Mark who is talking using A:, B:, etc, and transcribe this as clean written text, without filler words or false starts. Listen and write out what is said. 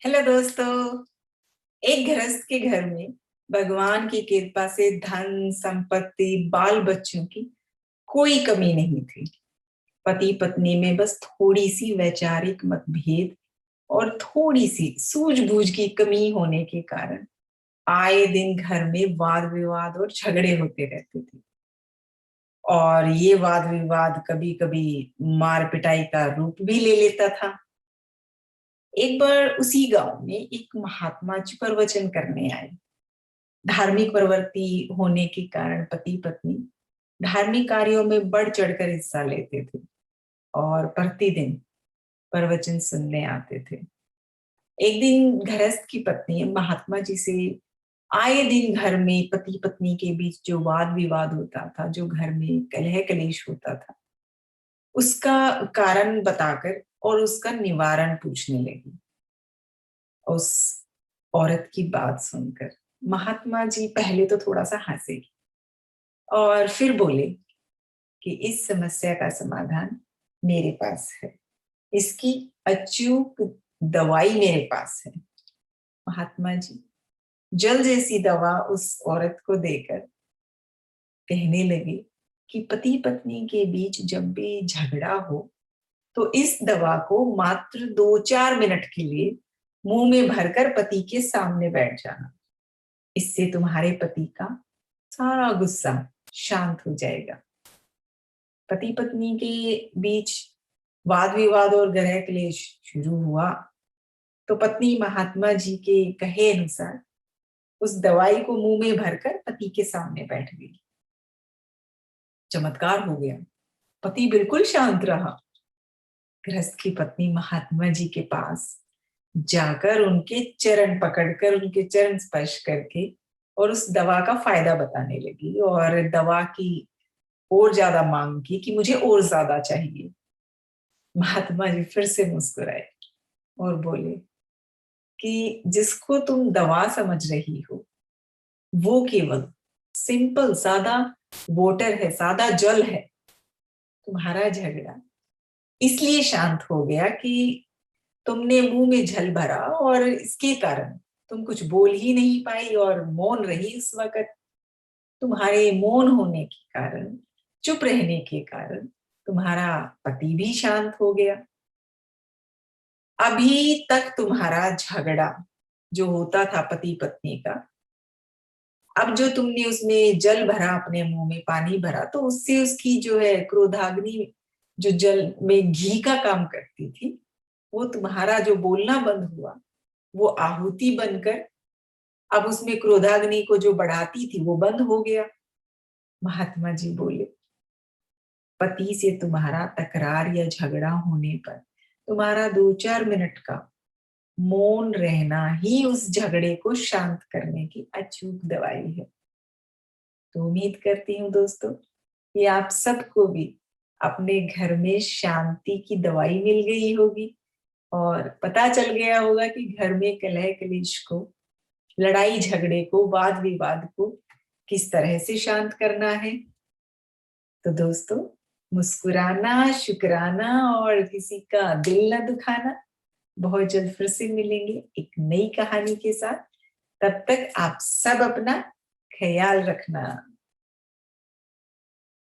A: Hello दोस्तों। एक गृहस्थ के घर में भगवान की कृपा से धन संपत्ति बाल बच्चों की कोई कमी नहीं थी। पति पत्नी में बस थोड़ी सी वैचारिक मतभेद और थोड़ी सी सूझबूझ की कमी होने के कारण आए दिन घर में वाद विवाद और झगड़े होते रहते थे। और ये वाद विवाद कभी कभी मार पिटाई का रूप भी ले लेता था। एक बार उसी गांव में एक महात्मा जी प्रवचन करने आए। धार्मिक प्रवृत्ति होने के कारण पति पत्नी धार्मिक कार्यों में बढ़ चढ़कर हिस्सा लेते थे और प्रतिदिन प्रवचन सुनने आते थे। एक दिन गृहस्थ की पत्नी महात्मा जी से आए दिन घर में पति पत्नी के बीच जो वाद विवाद होता था, जो घर में कलह कलेश होता था, उसका कारण बताकर और उसका निवारण पूछने लगी। उस औरत की बात सुनकर महात्मा जी पहले तो थोड़ा सा हंसे और फिर बोले कि इस समस्या का समाधान मेरे पास है, इसकी अचूक दवाई मेरे पास है। महात्मा जी जल जैसी दवा उस औरत को देकर कहने लगे कि पति पत्नी के बीच जब भी झगड़ा हो तो इस दवा को मात्र 2-4 मिनट के लिए मुंह में भरकर पति के सामने बैठ जाना। इससे तुम्हारे पति का सारा गुस्सा शांत हो जाएगा। पति पत्नी के बीच वाद विवाद और ग्रह क्लेश शुरू हुआ तो पत्नी महात्मा जी के कहे अनुसार उस दवाई को मुंह में भरकर पति के सामने बैठ गई। चमत्कार हो गया, पति बिल्कुल शांत रहा। गृहस्थ की पत्नी महात्मा जी के पास जाकर उनके चरण पकड़कर उनके चरण स्पर्श करके और उस दवा का फायदा बताने लगी और दवा की और ज्यादा मांग की कि मुझे और ज्यादा चाहिए। महात्मा जी फिर से मुस्कुराए और बोले कि जिसको तुम दवा समझ रही हो वो केवल सिंपल सादा वाटर है, सादा जल है। तुम्हारा झगड़ा इसलिए शांत हो गया कि तुमने मुंह में जल भरा और इसके कारण तुम कुछ बोल ही नहीं पाई और मौन रही उस वक्त। तुम्हारे मौन होने के कारण, चुप रहने के कारण तुम्हारा पति भी शांत हो गया। अभी तक तुम्हारा झगड़ा जो होता था पति पत्नी का, अब जो तुमने उसमें जल भरा, अपने मुंह में पानी भरा, तो उससे उसकी जो है क्रोधाग्नि जो जल में घी का काम करती थी, वो तुम्हारा जो बोलना बंद हुआ वो आहुति बनकर अब उसमें क्रोधाग्नि को जो बढ़ाती थी वो बंद हो गया। महात्मा जी बोले पति से तुम्हारा तकरार या झगड़ा होने पर तुम्हारा 2-4 मिनट का मौन रहना ही उस झगड़े को शांत करने की अचूक दवाई है। तो उम्मीद करती हूँ दोस्तों कि आप सबको भी अपने घर में शांति की दवाई मिल गई होगी और पता चल गया होगा कि घर में कलह कलेश को, लड़ाई झगड़े को, वाद विवाद को किस तरह से शांत करना है। तो दोस्तों मुस्कुराना, शुक्राना और किसी का दिल न दुखाना। बहुत जल्द फिर से मिलेंगे एक नई कहानी के साथ। तब तक आप सब अपना ख्याल रखना।